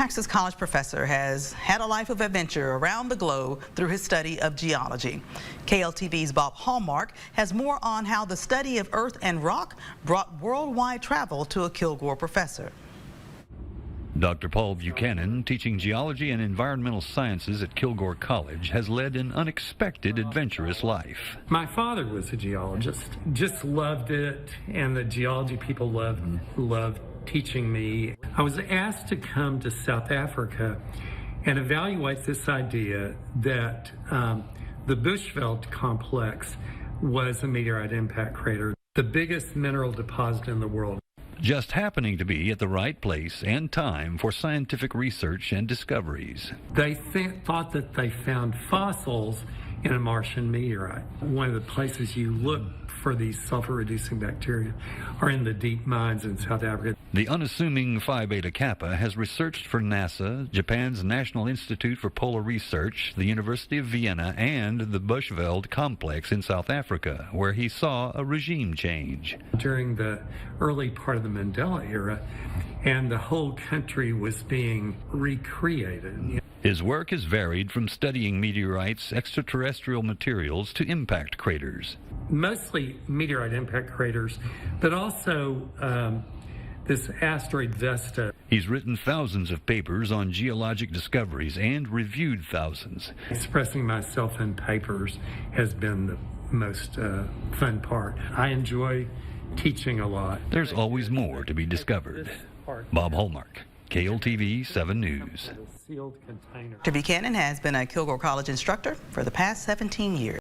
Texas college professor has had a life of adventure around the globe through his study of geology. KLTV's Bob Hallmark has more on how the study of earth and rock brought worldwide travel to a Kilgore professor. Dr. Paul Buchanan, teaching geology and environmental sciences at Kilgore College, has led an unexpected, adventurous life. My father was a geologist, just loved it, and the geology people loved teaching me. I was asked to come to South Africa and evaluate this idea that the Bushveld complex was a meteorite impact crater, the biggest mineral deposit in the world. Just happening to be at the right place and time for scientific research and discoveries. They thought that they found fossils in a Martian meteorite. One of the places you look for these sulfur-reducing bacteria are in the deep mines in South Africa. The unassuming Phi Beta Kappa has researched for NASA, Japan's National Institute for Polar Research, the University of Vienna, and the Bushveld complex in South Africa, where he saw a regime change. During the early part of the Mandela era, and the whole country was being recreated. His work has varied from studying meteorites, extraterrestrial materials, to impact craters. Mostly meteorite impact craters, but also this asteroid Vesta. He's written thousands of papers on geologic discoveries and reviewed thousands. Expressing myself in papers has been the most fun part. I enjoy teaching a lot. There's always more to be discovered. Bob Hallmark, KLTV 7 News. Dr. Buchanan has been a Kilgore College instructor for the past 17 years.